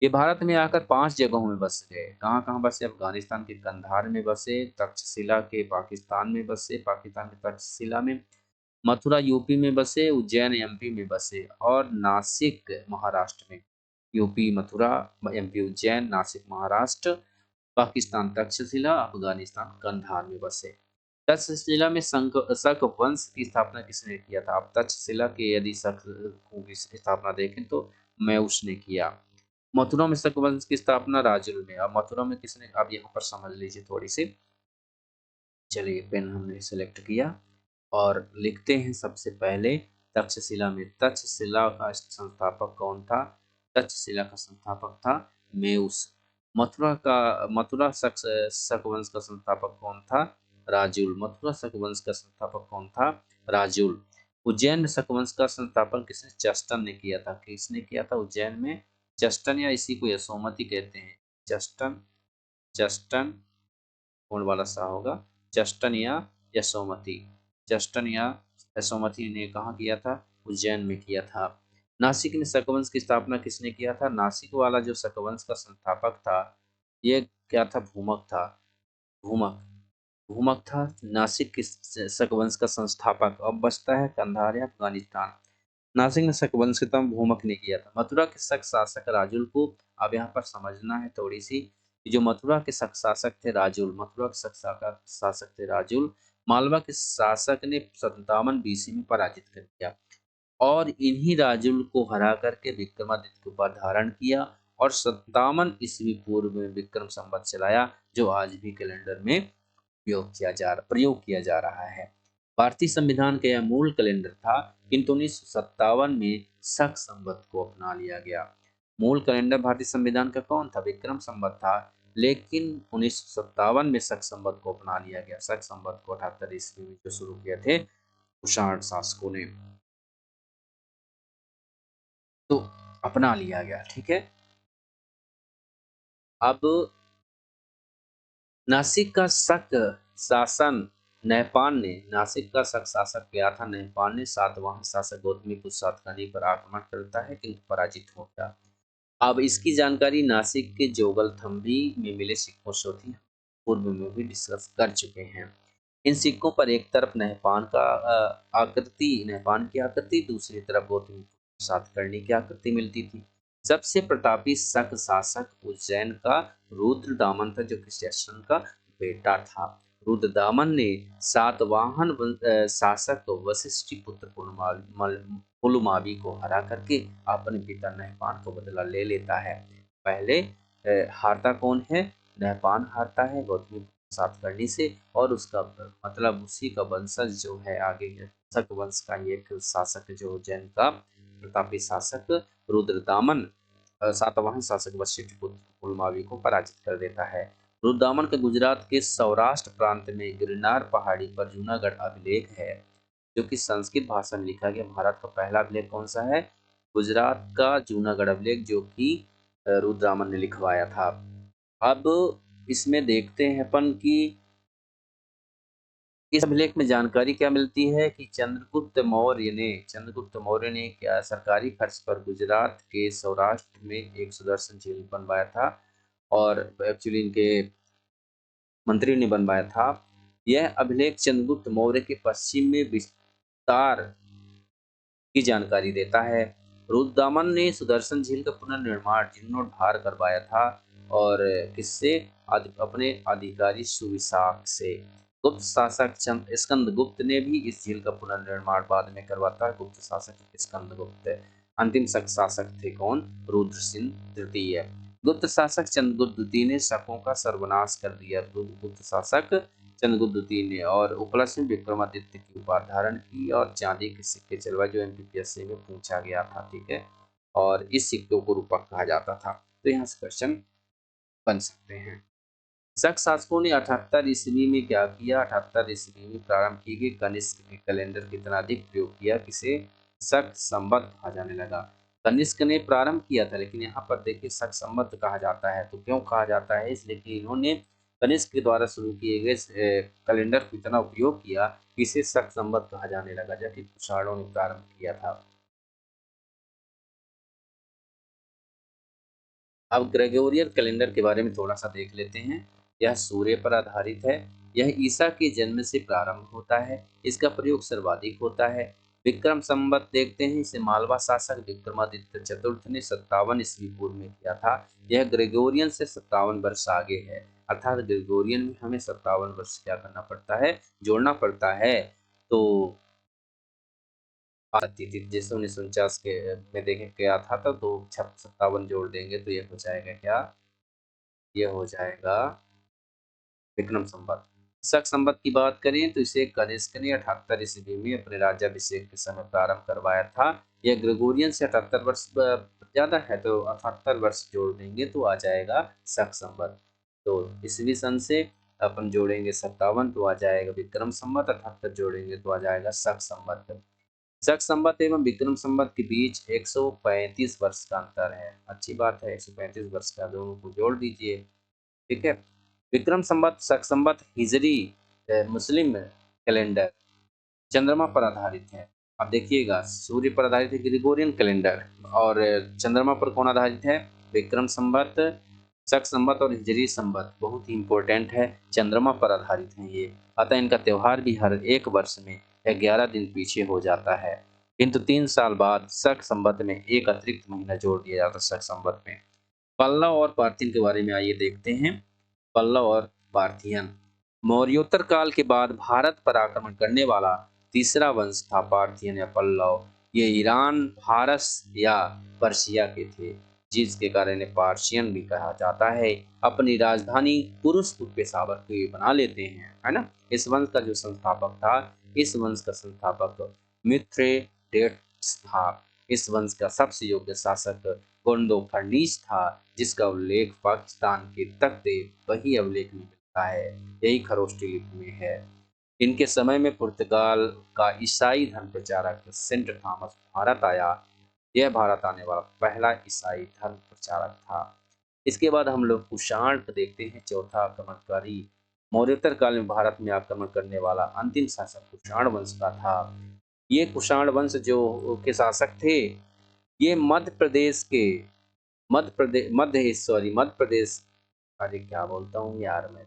ये भारत में आकर 5 जगहों में बस गए। कहाँ कहाँ बसे, अफगानिस्तान के कंधार में बसे, तक्षशिला के पाकिस्तान में बसे, पाकिस्तान के तक्षशिला में, मथुरा यूपी में बसे, उज्जैन एमपी में बसे, और नासिक महाराष्ट्र में। यूपी मथुरा, एमपी उज्जैन, नासिक महाराष्ट्र, पाकिस्तान तक्षशिला, अफगानिस्तान कंधार में बसे। तक्षशिला में शक वंश की स्थापना किसने किया था? आप तक्षशिला के यदि शक की स्थापना देखें तो मैउस ने किया। मथुरा में शक वंश की स्थापना राजुल में। अब मथुरा में किसने, अब यहाँ पर समझ लीजिए थोड़ी सी। चलिए पेन हमने सेलेक्ट किया और लिखते हैं। सबसे पहले तक्षशिला में, तक्षशिला का संस्थापक कौन था? तक्षशिला का संस्थापक था मेउस। मथुरा शक वंश का संस्थापक कौन था? राजुल। मथुरा शक वंश का संस्थापक कौन था? राजुल। उज्जैन में शक वंश का संस्थापन किसने? जस्टन ने किया था। किसने किया था उज्जैन में? जस्टन, या इसी को यशोमती कहते हैं। जस्टन, जस्टन कौन वाला सा होगा, जस्टन या यशोमती। जस्टन या यशोमती ने कहाँ किया था? उज्जैन में किया था। नासिक में शकवंश की स्थापना किसने किया था? नासिक वाला जो शकवंश का संस्थापक था, ये क्या था? भूमक था। भूमक, भूमक था नासिक के शकवंश का संस्थापक। अब बचता है कंधार या अफगानिस्तान। नासिक में शक वंश भूमक ने किया था। मथुरा के शक शासक राजुल को अब यहाँ पर समझना है थोड़ी सी जो मथुरा के शासक थे राजुल, मथुरा के शासक थे राजुल, मालवा के शासक ने 57 बीसी में पराजित कर दिया और इन्हीं राजुल को हरा करके विक्रमादित्य के ऊपर धारण किया और 57 ईस्वी पूर्व में विक्रम संवत चलाया, जो आज भी कैलेंडर में प्रयोग किया जा रहा है। भारतीय संविधान का यह मूल कैलेंडर था, किंतु 1957 में शक संवत को अपना लिया गया। मूल कैलेंडर भारतीय संविधान का कौन था? विक्रम संवत था, लेकिन 1957 में शक संवत को अपना लिया गया। शक संवत को 78 ईस्वी में जो शुरू किए थे कुषाण शासकों ने, तो अपना लिया गया। ठीक है। अब नासिक का शक शासन नहपान ने, नासिक का शक शासक गया था नहपान ने, सातवाहन शासक गौतमीपुत्र सातकर्णी पर आक्रमण करता है किंतु पराजित हो गया। अब इसकी जानकारी नासिक के जोगलथम्बी में मिले सिक्कों से होती है, पूर्व में भी डिस्कस कर चुके हैं। इन सिक्कों पर एक तरफ नहपान की आकृति, दूसरी तरफ गौतम सातकर्णी की आकृति मिलती थी। सबसे प्रतापी शक शासक उज्जैन का रुद्रदामन था, जो कृष्ण का बेटा था। रुद्रदामन ने सातवाहन शासक वशिष्ठी पुत्र पुलमावी को हरा करके अपने पिता नहपान को बदला ले लेता है। पहले हारता कौन है? नहपान हारता है गौतमी सातकर्णी से, और उसका मतलब उसी का वंशज जो है आगे शक वंश का एक शासक जो उज्जैन का प्रतापी शासक रुद्रदामन सातवाहन शासक वशिष्ठ पुलमावी को पराजित कर देता है। रुद्रदामन के गुजरात के सौराष्ट्र प्रांत में गिरनार पहाड़ी पर जूनागढ़ अभिलेख है, जो कि संस्कृत भाषा में लिखा गया। भारत का पहला अभिलेख कौन सा है? गुजरात का जूनागढ़ अभिलेख, जो कि रुद्रदामन ने लिखवाया था। अब इसमें देखते हैं अपन कि इस अभिलेख में जानकारी क्या मिलती है कि चंद्रगुप्त मौर्य ने क्या सरकारी खर्च पर गुजरात के सौराष्ट्र में एक सुदर्शन झील बनवाया था, और एक्चुअली इनके मंत्री ने बनवाया था। यह अभिलेख चंद्रगुप्त मौर्य के पश्चिम में विस्तार की जानकारी देता है। रुद्रदामन ने सुदर्शन झील का पुनर्निर्माण जीर्णोद्धार करवाया था, और किससे? अपने अधिकारी सुविशाख से। गुप्त शासक स्कंदगुप्त ने भी इस झील का पुनर्निर्माण बाद में करवाता है। गुप्त शासक स्कंदगुप्त। अंतिम शासक थे कौन? रुद्रसिंह तृतीय। गुप्त शासक चंद्रगुप्त द्वितीय ने शकों का सर्वनाश कर दिया। गुप्त शासक चंद्रगुप्त द्वितीय ने, और उपलक्ष्य में विक्रमादित्य की उपाधि धारण की और चांदी के सिक्के चलवाए, जो एमपीपीएससी में पूछा गया था। ठीक है। और इस सिक्के को रूपक कहा जाता था। तो यहाँ से क्वेश्चन बन सकते हैं। शक शासकों ने 78 ईस्वी में क्या किया? 78 ईस्वी में प्रारंभ की गई कनिष्क के कैलेंडर की इतना अधिक प्रयोग किया, किसे शक संवत कहा जाने लगा। कनिष्क ने प्रारंभ किया था, लेकिन यहाँ पर देखिए शक संवत कहा जाता है। तो क्यों कहा जाता है? इसलिए कि इन्होंने कनिष्क के द्वारा शुरू किए गए कैलेंडर को इतना उपयोग किया कि इसे शक संवत कहा जाने लगा, जबकि कुषाणों ने प्रारंभ किया था। अब ग्रेगोरियन कैलेंडर के बारे में थोड़ा सा देख लेते हैं। यह सूर्य पर आधारित है। यह ईसा के जन्म से प्रारंभ होता है। इसका प्रयोग सर्वाधिक होता है। विक्रम संवत देखते हैं, इसे मालवा शासक विक्रमादित्य चतुर्थ ने 57 ईस्वी पूर्व में किया था। यह ग्रेगोरियन से 57 वर्ष आगे है, अर्थात ग्रेगोरियन में हमें 57 वर्ष क्या करना पड़ता है? जोड़ना पड़ता है। तो आती थी, जैसे 1949 के में देखे क्या था, तो 57 जोड़ देंगे तो ये हो जाएगा क्या? ये हो जाएगा विक्रम संवत। शक संवत की बात करें तो इसे कनिष्क ने 78 ईस्वी में अपने राज्याभिषेक के समय प्रारंभ करवाया था। यह ग्रेगोरियन से 78 वर्ष ज्यादा है, तो 78 वर्ष जोड़ देंगे तो आ जाएगा शक संवत। तो ईस्वी सन से अपन जोड़ेंगे 57 तो आ जाएगा विक्रम संवत, 78 जोड़ेंगे तो आ जाएगा शक संवत। शक संवत एवं विक्रम संवत के बीच 135 वर्ष का अंतर है। अच्छी बात है, 135 वर्ष का, दोनों को जोड़ दीजिए। ठीक है। विक्रम संवत शक संवत हिजरी मुस्लिम कैलेंडर चंद्रमा पर आधारित है। अब देखिएगा, सूर्य पर आधारित है ग्रिगोरियन कैलेंडर, और चंद्रमा पर कौन आधारित है? विक्रम संवत। शक संवत और हिजरी संवत बहुत ही इंपॉर्टेंट है, चंद्रमा पर आधारित है ये। अतः इनका त्योहार भी हर एक वर्ष में 11 दिन पीछे हो जाता है, किंतु 3 साल बाद शक संवत में एक अतिरिक्त महीना जोड़ दिया जाता है शक संवत में। पल्लव और पार्थियन के बारे में आइए देखते हैं। पल्लव और पार्थियन। मौर्योत्तर काल के बाद भारत पर आक्रमण करने वाला तीसरा वंश था पार्थियन या पल्लव। ये ईरान, फारस या पर्शिया के थे, जिसके कारण इन्हें पार्शियन भी कहा जाता है। अपनी राजधानी तुरुस्क पेशावर को बना लेते हैं, है ना। इस वंश का जो संस्थापक था, इस वंश का संस्थापक मिथ्रेडेट्स था। इस वंश का सबसे योग्य शासक गोंडोफर्नीस था, जिसका उल्लेख पाकिस्तान के तख्ते वही अभिलेख में मिलता है। यही खरोष्टी लिपि में है। इनके समय में पुर्तगाल का ईसाई धर्म प्रचारक सेंट थॉमस भारत आया। यह भारत आने वाला पहला ईसाई धर्म प्रचारक था। इसके बाद हम लोग कुषाण को देखते हैं, चौथा आक्रमणकारी। मौर्योत्तर काल में भारत में आक्रमण करने वाला अंतिम शासक कुषाण वंश का था। ये कुषाण वंश जो के शासक थे, ये मध्य प्रदेश, अरे क्या बोलता हूँ यार मैं,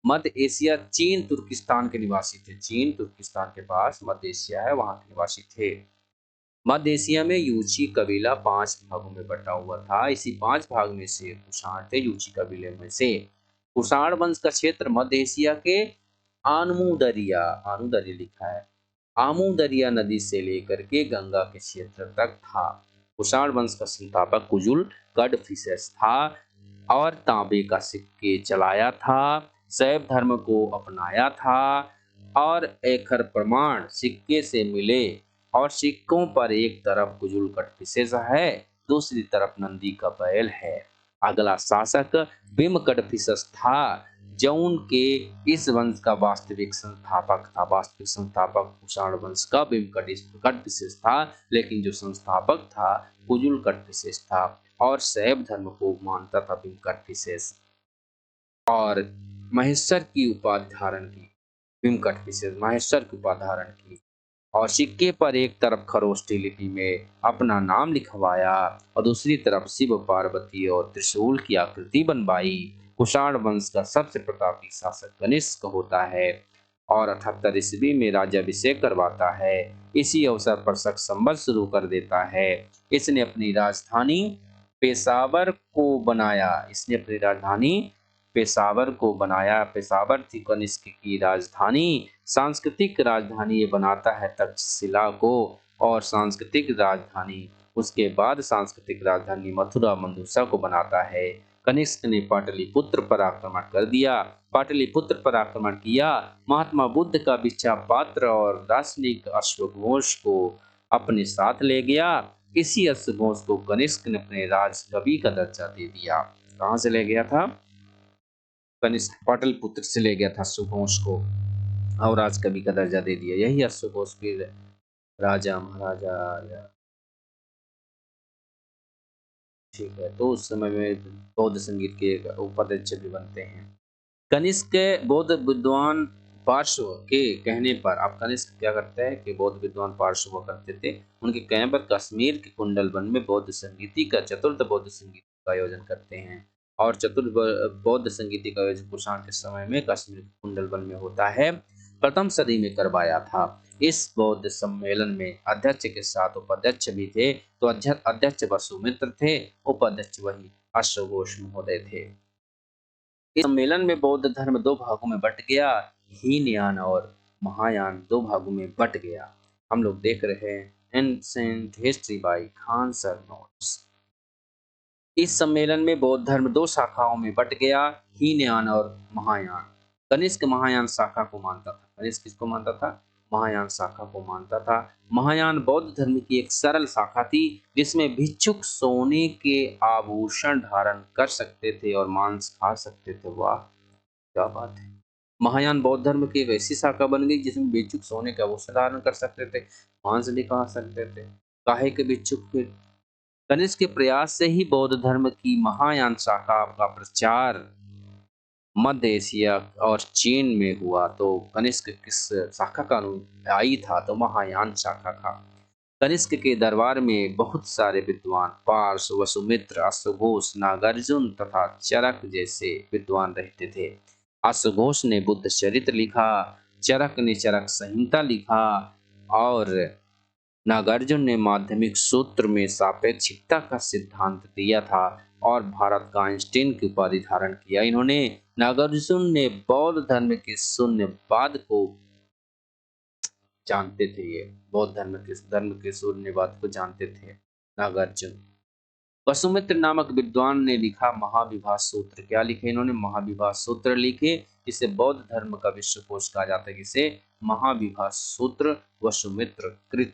मध्य एशिया, चीन तुर्किस्तान के निवासी थे। चीन तुर्किस्तान के पास मध्य एशिया है, वहां के निवासी थे। मध्य एशिया में यूची कबीला 5 भागों में बटा हुआ था। इसी 5 भाग में से कुषाण थे, यूची कबीले में से। कुषाण वंश का क्षेत्र मध्य एशिया के आनमू दरिया लिखा है, आमू दरिया नदी से लेकर के गंगा के क्षेत्र तक था। कुषाण वंश का संस्थापक कुजुल कडफिसेस था और तांबे का सिक्के चलाया था, शैव धर्म को अपनाया था और एखर प्रमाण सिक्के से मिले। और सिक्कों पर एक तरफ कुजुल कडफिसेस है, दूसरी तरफ नंदी का बैल है। अगला शासक बिम कडफिसेस था, जौन के इस वंश का वास्तविक संस्थापक था। वास्तविक संस्थापक कुषाण वंश का बिम कडफिसेस था, लेकिन जो संस्थापक था कुजुल कडफिसेस था और शैव धर्म को मानता था बिम कडफिसेस। और महेश्वर की उपाधि धारण की, बिम कडफिसेस महेश्वर की उपाधि धारण की और सिक्के पर एक तरफ खरोष्टी लिपि में अपना नाम लिखवाया और दूसरी तरफ शिव, पार्वती और त्रिशूल की आकृति बनवाई। कुषाण वंश का सबसे प्रतापी शासक कनिष्क होता है और 78 ईस्वी में राज्याभिषेक करवाता है। इसी अवसर पर शक संवत शुरू कर देता है। इसने अपनी राजधानी पेशावर को बनाया। इसने अपनी राजधानी पेशावर को बनाया। पेशावर थी कनिष्क की राजधानी। सांस्कृतिक राजधानी ये बनाता है तक्षशिला को, और सांस्कृतिक राजधानी उसके बाद सांस्कृतिक राजधानी मथुरा मंदुसा को बनाता है। कनिष्क ने पाटलिपुत्र पर आक्रमण कर दिया। पाटलिपुत्र पर आक्रमण किया, महात्मा बुद्ध का भिक्षा पात्र और दार्शनिक अश्वघोष को अपने साथ ले गया। इसी अश्वघोष को कनिष्क ने अपने राजकवि का दर्जा दे दिया। कहाँ से ले गया था? कनिष्क पाटलिपुत्र से ले गया था अश्वघोष को और राजकवि का दर्जा दे दिया। यही अश्वघोष फिर राजा महाराजा या, ठीक है, तो उस समय में बौद्ध संगीत के उपाध्यक्ष भी बनते हैं। कनिष्क बौद्ध विद्वान पार्श्व के कहने पर, आप कनिष्क क्या करते हैं कि बौद्ध विद्वान पार्श्व हुआ करते थे, उनके कहने पर कश्मीर के कुंडल वन में बौद्ध संगीति का चतुर्थ बौद्ध संगीत का आयोजन करते हैं। और चतुर्थ बौद्ध संगीति का आयोजन कुषाण के समय में कश्मीर के कुंडल वन में होता है। प्रथम सदी में करवाया था। इस बौद्ध सम्मेलन में अध्यक्ष के साथ उपाध्यक्ष भी थे। तो अध्यक्ष वसुमित्र थे, उपाध्यक्ष वही अश्वघोष महोदय थे। इस सम्मेलन में बौद्ध धर्म 2 भागों में बट गया। हीनयान और महायान 2 भागों में बट गया। हम लोग देख रहे हैं ancient history by Khan sir notes. इस सम्मेलन में बौद्ध धर्म 2 शाखाओं में बट गया, हीनयान और महायान। कनिष्क महायान शाखा को मानता था। कनिष्क किसको मानता था? महायान शाखा को मानता था। महायान बौद्ध धर्म की एक सरल शाखा थी, जिसमें भिक्षुक सोने के आभूषण धारण कर सकते थे और मांस खा सकते थे। वाह, क्या बात है। महायान बौद्ध धर्म की एक ऐसी शाखा बन गई जिसमें भिक्षुक सोने के आभूषण धारण कर सकते थे, मांस भी खा सकते थे। काहे के भिक्षुक? फिर कनिष्क के प्रयास से ही बौद्ध धर्म की महायान शाखा का प्रचार मध्य एशिया और चीन में हुआ। तो कनिष्क किस शाखा का अनुयायी था? तो महायान शाखा का। कनिष्क के दरबार में बहुत सारे विद्वान पार्श, वसुमित्र, अश्वघोष, नागार्जुन तथा चरक जैसे विद्वान रहते थे। अश्वघोष ने बुद्ध चरित्र लिखा, चरक ने चरक संहिता लिखा और नागार्जुन ने माध्यमिक सूत्र में सापेक्षिकता का सिद्धांत दिया था। और भारत का आइंस्टीन की उपाधि धारण किया। इन्होंने नागार्जुन ने बौद्ध शून्यवाद को जानते थे। ये बौद्ध धर्म के शून्यवाद को जानते थे नागार्जुन। वसुमित्र नामक विद्वान ने लिखा महाविभाष सूत्र। क्या लिखे इन्होंने? महाविभाष सूत्र लिखे। इसे बौद्ध धर्म का विश्वकोश कहा जाता है। किसे? महाविभाष सूत्र वसुमित्र कृत।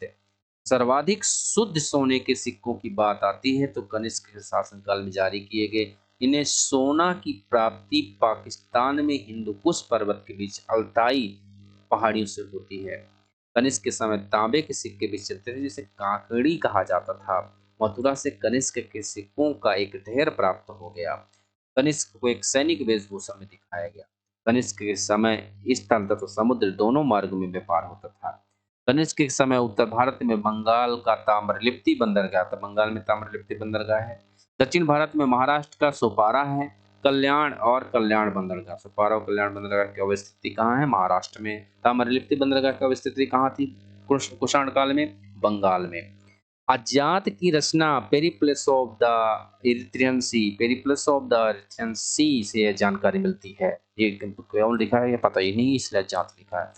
सर्वाधिक शुद्ध सोने के सिक्कों की बात आती है तो कनिष्क के शासनकाल में जारी किए गए। इन्हें सोना की प्राप्ति पाकिस्तान में हिंदुकुश पर्वत के बीच अल्ताई पहाड़ियों से होती है। कनिष्क के समय तांबे के सिक्के भी चलते थे जिसे कांकड़ी कहा जाता था। मथुरा से कनिष्क के सिक्कों का एक ढेर प्राप्त हो गया। कनिष्क को एक सैनिक वेशभूषा में दिखाया गया। कनिष्क के समय स्थल तथा समुद्र दोनों मार्गों में व्यापार होता था। कनिष्क के समय उत्तर भारत में बंगाल का ताम्रलिप्ति बंदरगाह था। बंगाल में ताम्रलिप्ति बंदरगाह है। दक्षिण भारत में महाराष्ट्र का सोपारा है। कल्याण बंदरगाह। सोपारा और कल्याण बंदरगाह की अवस्थिति कहाँ है? महाराष्ट्र में। ताम्रलिप्ति बंदरगाह की अवस्थिति कहाँ थी? कुषाण काल में बंगाल में। अजात की रचना पेरिप्लस ऑफ द इरिथ्रियन सी से यह जानकारी मिलती है। ये केवल लिखा है, ये पता ही नहीं, इसलिए अजात लिखा है।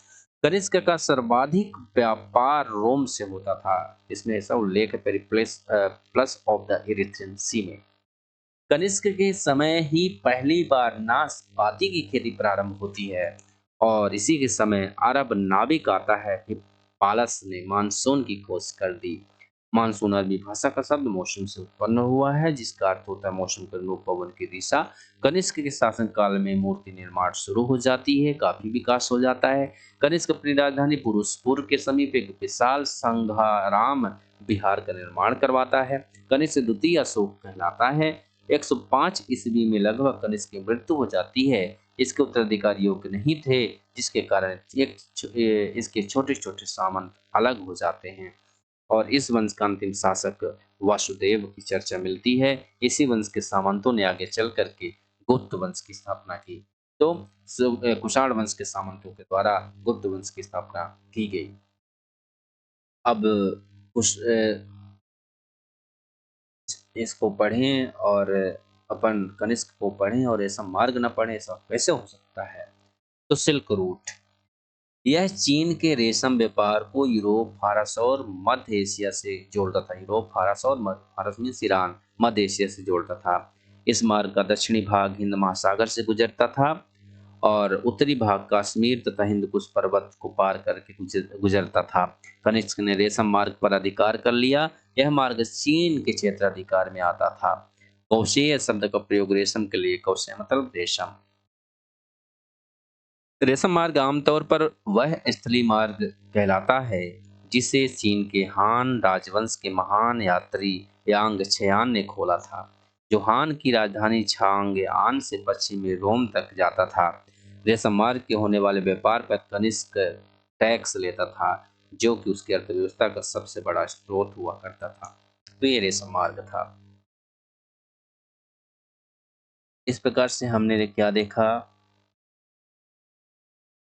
कनिष्क का सर्वाधिक व्यापार रोम से होता था। इसमें ऐसा उल्लेख है प्लस ऑफ द इरिथ्रियन सी में। कनिष्क के समय ही पहली बार नाशपाती की खेती प्रारंभ होती है और इसी के समय अरब नाविक आता है। हिप्पालस ने मानसून की खोज कर दी। मानसून अरबी भाषा का शब्द मौसम से उत्पन्न हुआ है जिसका अर्थ होता है मौसम के अनुरूप पवन की दिशा। कनिष्क के शासन काल में मूर्ति निर्माण शुरू हो जाती है। काफी विकास हो जाता है। कनिष्क अपनी राजधानी पुरुषपुर के समीप एक विशाल संघाराम विहार का निर्माण करवाता है। कनिष्क द्वितीय अशोक कहलाता है। 105 ईस्वी में लगभग कनिष्क की मृत्यु हो जाती है। इसके उत्तराधिकारी योग्य नहीं थे जिसके कारण इसके छोटे छोटे सामंत अलग हो जाते हैं और इस वंश का अंतिम शासक वासुदेव की चर्चा मिलती है। इसी वंश के सामंतों ने आगे चल करके गुप्त वंश की स्थापना की। तो कुषाण वंश के सामंतों के द्वारा गुप्त वंश की स्थापना की गई। अब कुछ इसको पढ़ें और अपन कनिष्क को पढ़ें और ऐसा मार्ग न पढ़ें, ऐसा कैसे हो सकता है? तो सिल्क रूट, यह चीन के रेशम व्यापार को यूरोप, फारस और मध्य एशिया से जोड़ता था। यूरोप, फारस और फारस मीन्स ईरान, मध्य एशिया से जोड़ता था। इस मार्ग का दक्षिणी भाग हिंद महासागर से गुजरता था और उत्तरी भाग कश्मीर तथा हिंदकुश पर्वत को पार करके गुजरता था। कनिष्क ने रेशम मार्ग पर अधिकार कर लिया। यह मार्ग चीन के क्षेत्राधिकार में आता था। कौशेय शब्द का प्रयोग रेशम के लिए, कौशेय मतलब रेशम। रेशम मार्ग आमतौर पर वह स्थलीय मार्ग कहलाता है जिसे चीन के हान राजवंश के महान यात्री यांग छयान ने खोला था, जो हान की राजधानी छांगआन से पश्चिमी रोम तक जाता था। रेशम मार्ग के होने वाले व्यापार पर कनिष्क टैक्स लेता था, जो कि उसकी अर्थव्यवस्था का सबसे बड़ा स्रोत हुआ करता था। तो ये रेशम मार्ग था। इस प्रकार से हमने क्या देखा?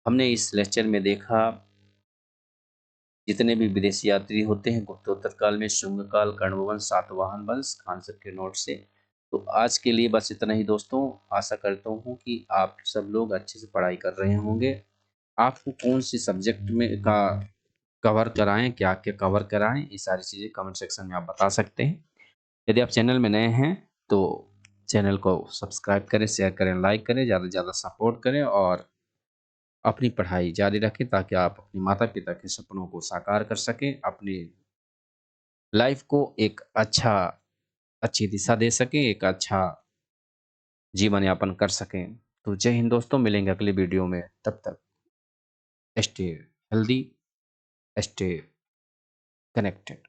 हमने इस लेक्चर में देखा जितने भी विदेशी यात्री होते हैं गुप्तोत्तर काल में शुंग काल, कण्व वंश, सातवाहन वंश, खान सर के नोट से। तो आज के लिए बस इतना ही दोस्तों। आशा करता हूँ कि आप सब लोग अच्छे से पढ़ाई कर रहे होंगे। आपको कौन सी सब्जेक्ट में का कवर कराएं, क्या क्या कवर कराएं, ये सारी चीज़ें कमेंट सेक्शन में आप बता सकते हैं। यदि आप चैनल में नए हैं तो चैनल को सब्सक्राइब करें, शेयर करें, लाइक करें, ज़्यादा से ज़्यादा सपोर्ट करें और अपनी पढ़ाई जारी रखें ताकि आप अपने माता पिता के सपनों को साकार कर सकें, अपनी लाइफ को एक अच्छी दिशा दे सकें, एक अच्छा जीवन यापन कर सकें। तो जय हिंद दोस्तों, मिलेंगे अगले वीडियो में। तब तक स्टे हेल्दी, स्टे कनेक्टेड।